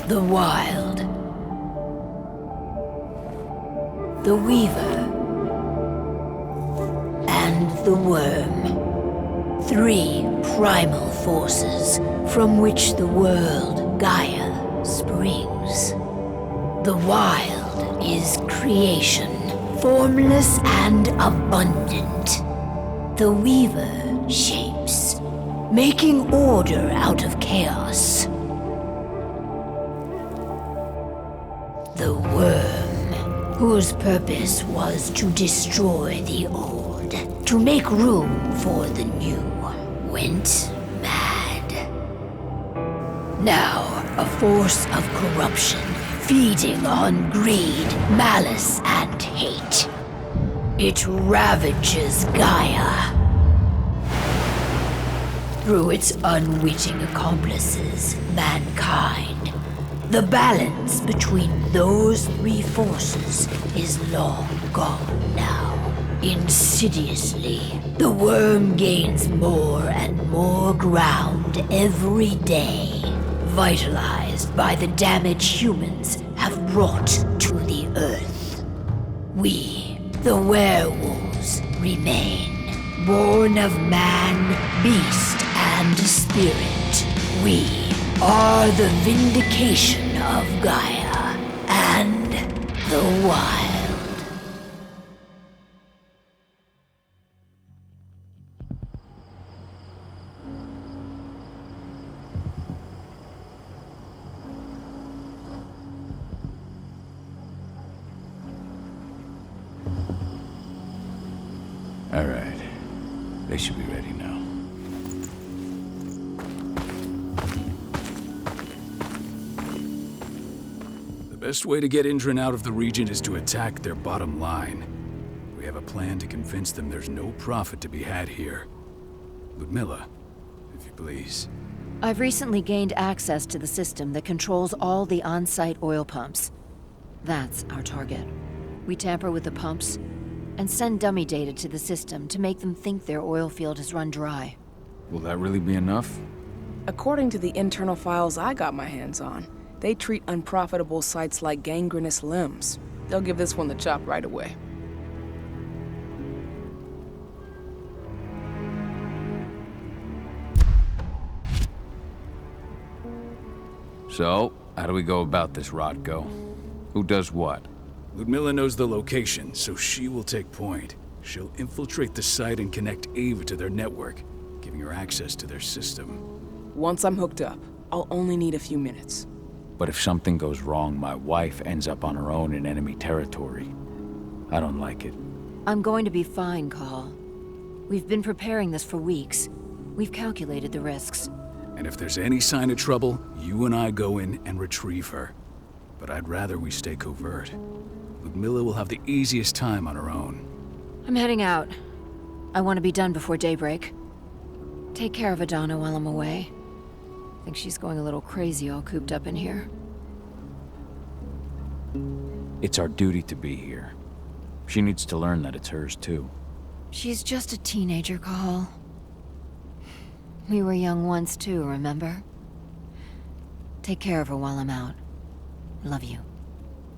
The Wild. The Weaver. And the Worm. Three primal forces from which the world, Gaia, springs. The Wild is creation, formless and abundant. The Weaver shapes, making order out of chaos. The Worm, whose purpose was to destroy the old, to make room for the new, went mad. Now, a force of corruption, feeding on greed, malice, and hate. It ravages Gaia. Through its unwitting accomplices, mankind, the balance between those three forces is long gone now. Insidiously, the Worm gains more and more ground every day, vitalized by the damage humans have brought to the Earth. We, the Werewolves, remain, born of man, beast, and spirit. We are the vindication of Gaia and the Wild. All right. They should be ready now. The best way to get Indran out of the region is to attack their bottom line. We have a plan to convince them there's no profit to be had here. Ludmilla, if you please. I've recently gained access to the system that controls all the on-site oil pumps. That's our target. We tamper with the pumps and send dummy data to the system to make them think their oil field has run dry. Will that really be enough? According to the internal files I got my hands on, they treat unprofitable sites like gangrenous limbs. They'll give this one the chop right away. So, how do we go about this, Rodko? Who does what? Ludmilla knows the location, so she will take point. She'll infiltrate the site and connect Ava to their network, giving her access to their system. Once I'm hooked up, I'll only need a few minutes. But if something goes wrong, my wife ends up on her own in enemy territory. I don't like it. I'm going to be fine, Call. We've been preparing this for weeks. We've calculated the risks. And if there's any sign of trouble, you and I go in and retrieve her. But I'd rather we stay covert. Ludmilla will have the easiest time on her own. I'm heading out. I want to be done before daybreak. Take care of Adana while I'm away. I think she's going a little crazy all cooped up in here. It's our duty to be here. She needs to learn that it's hers too. She's just a teenager, Call. We were young once too, remember? Take care of her while I'm out. Love you.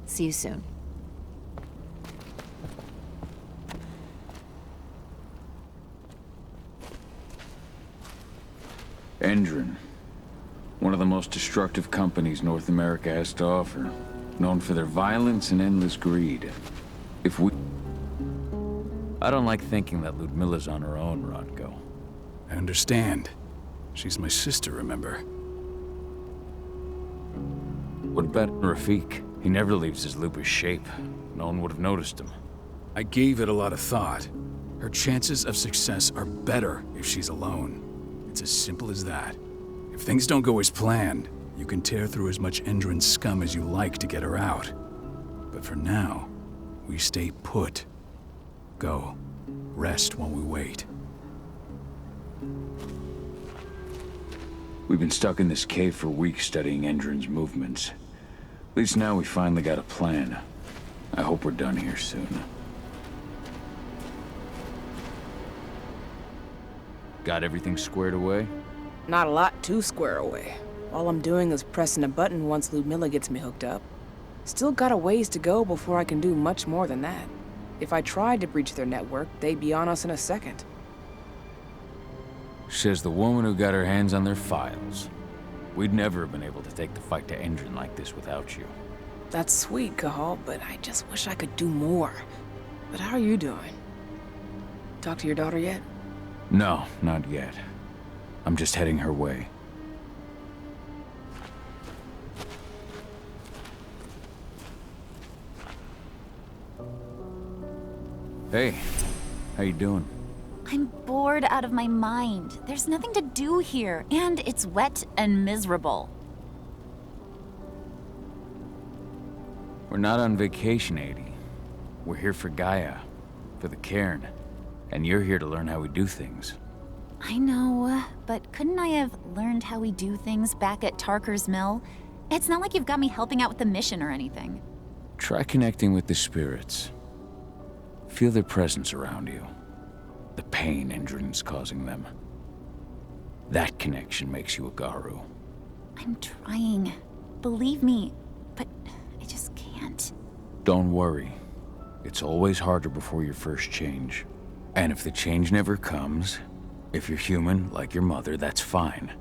See you soon. Endron. One of the most destructive companies North America has to offer. Known for their violence and endless greed. I don't like thinking that Ludmilla's on her own, Rodko. I understand. She's my sister, remember? What about Rafik? He never leaves his lupus shape. No one would have noticed him. I gave it a lot of thought. Her chances of success are better if she's alone. It's as simple as that. If things don't go as planned, you can tear through as much Endron scum as you like to get her out. But for now, we stay put. Go. Rest while we wait. We've been stuck in this cave for weeks studying Endron's movements. At least now we finally got a plan. I hope we're done here soon. Got everything squared away? Not a lot to square away. All I'm doing is pressing a button once Ludmilla gets me hooked up. Still got a ways to go before I can do much more than that. If I tried to breach their network, they'd be on us in a second. Says the woman who got her hands on their files. We'd never have been able to take the fight to Endron like this without you. That's sweet, Cahal, but I just wish I could do more. But how are you doing? Talk to your daughter yet? No, not yet. I'm just heading her way. Hey, how you doing? I'm bored out of my mind. There's nothing to do here, and it's wet and miserable. We're not on vacation, Adie. We're here for Gaia, for the cairn. And you're here to learn how we do things. I know, but couldn't I have learned how we do things back at Tarker's Mill? It's not like you've got me helping out with the mission or anything. Try connecting with the spirits. Feel their presence around you. The pain Endron's causing them. That connection makes you a Garu. I'm trying. Believe me, but I just can't. Don't worry. It's always harder before your first change. And if the change never comes, if you're human, like your mother, that's fine.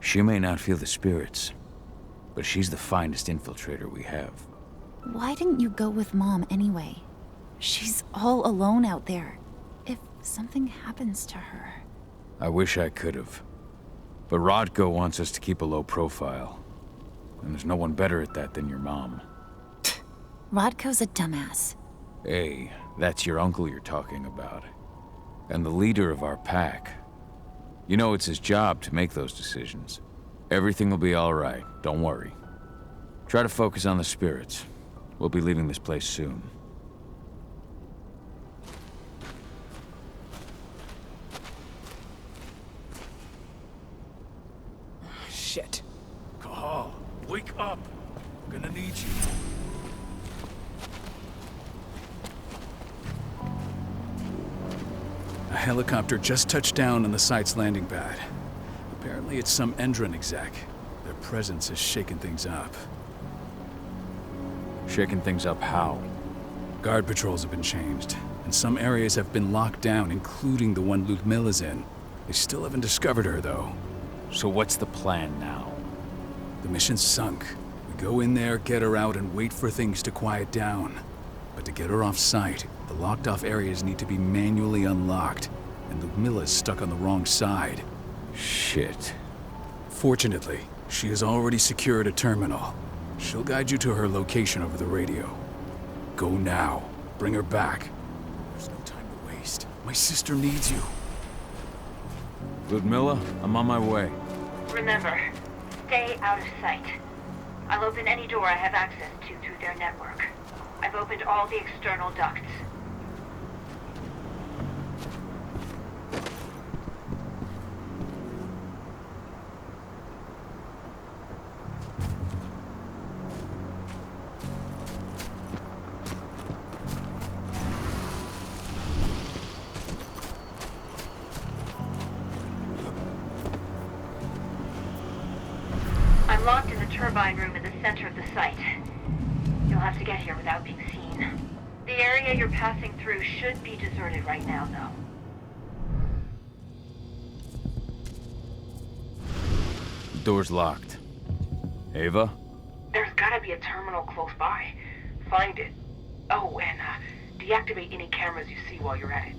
She may not feel the spirits, but she's the finest infiltrator we have. Why didn't you go with Mom anyway? She's all alone out there. If something happens to her... I wish I could have. But Rodko wants us to keep a low profile. And there's no one better at that than your mom. Rodko's a dumbass. Hey, that's your uncle you're talking about. And the leader of our pack. You know it's his job to make those decisions. Everything will be all right, don't worry. Try to focus on the spirits. We'll be leaving this place soon. Shit. Cahal, wake up! I'm gonna need you. A helicopter just touched down on the site's landing pad. Apparently it's some Endron exec. Their presence has shaken things up. Shaking things up how? Guard patrols have been changed, and some areas have been locked down, including the one Ludmilla's in. They still haven't discovered her, though. So what's the plan now? The mission's sunk. We go in there, get her out, and wait for things to quiet down. But to get her off site, the locked-off areas need to be manually unlocked, and Ludmilla's stuck on the wrong side. Shit. Fortunately, she has already secured a terminal. She'll guide you to her location over the radio. Go now. Bring her back. There's no time to waste. My sister needs you. Ludmilla, I'm on my way. Remember, stay out of sight. I'll open any door I have access to through their network. I've opened all the external ducts. I'm locked in the turbine room in the center of the site. You'll have to get here without being seen. The area you're passing through should be deserted right now, though. The door's locked. Ava? There's gotta be a terminal close by. Find it. Oh, and deactivate any cameras you see while you're at it.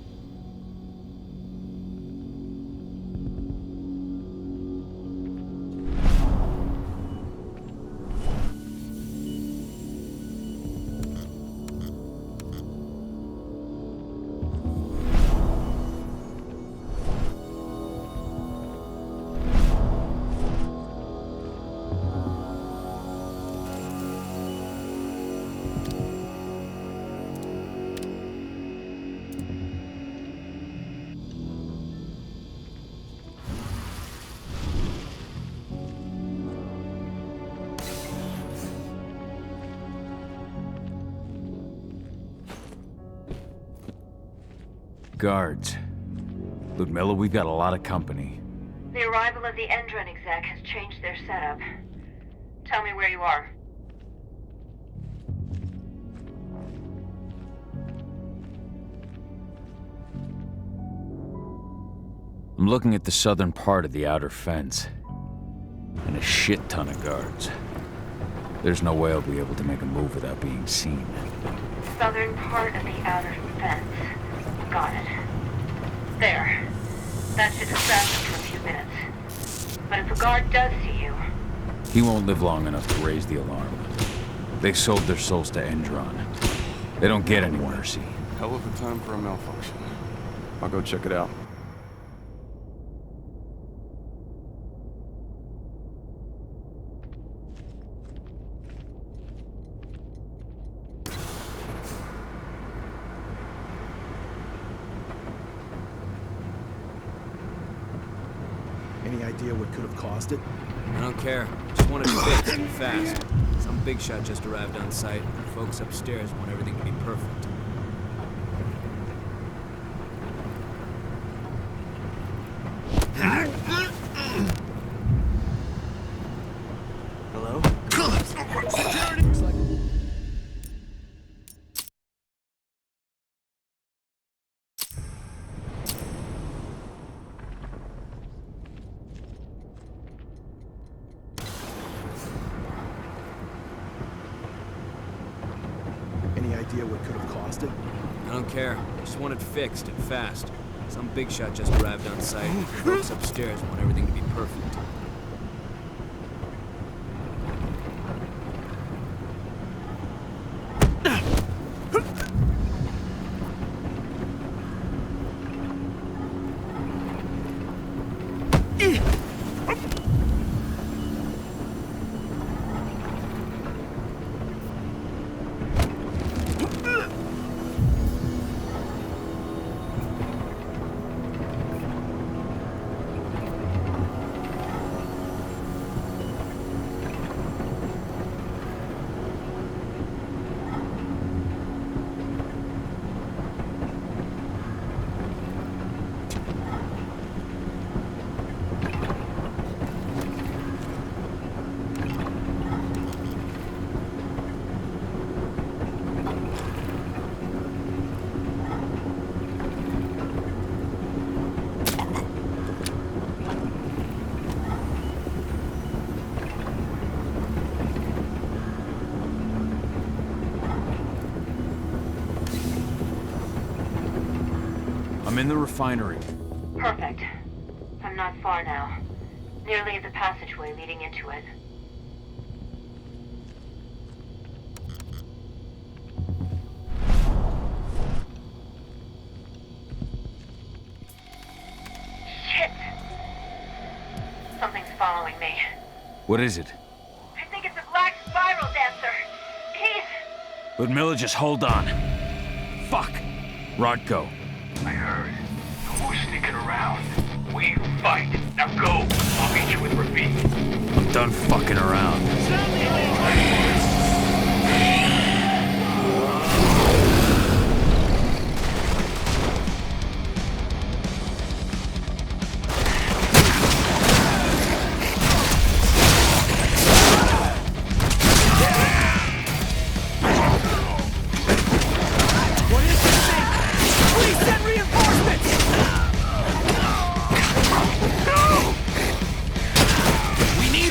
Guards. Ludmilla, we've got a lot of company. The arrival of the Endron exec has changed their setup. Tell me where you are. I'm looking at the southern part of the outer fence. And a shit ton of guards. There's no way I'll be able to make a move without being seen. Southern part of the outer fence. Got it. There. That should distract them for a few minutes. But if a guard does see you... He won't live long enough to raise the alarm. They sold their souls to Endron. They don't get any mercy. Hell of a time for a malfunction. I'll go check it out. Any idea what could have caused it? I don't care. Just want it fixed and fast. Some big shot just arrived on site. Folks upstairs want everything to be perfect. Hello? Any idea what could have caused it? I don't care. Just want it fixed and fast. Some big shot just arrived on site. Folks upstairs want everything to be perfect. I'm in the refinery. Perfect. I'm not far now. Nearly at the passageway leading into it. Shit! Something's following me. What is it? I think it's a black spiral dancer. He's... Ludmilla, just hold on. Fuck! Rodko. I heard. No more sneaking around. We fight. Now go. I'll meet you with Rafik. I'm done fucking around.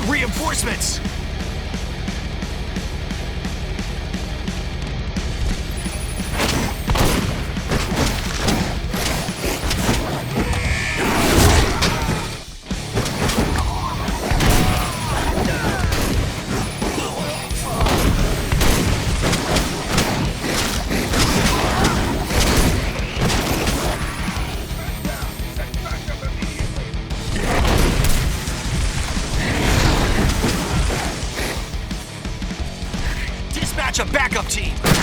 Reinforcements! Dispatch a backup team!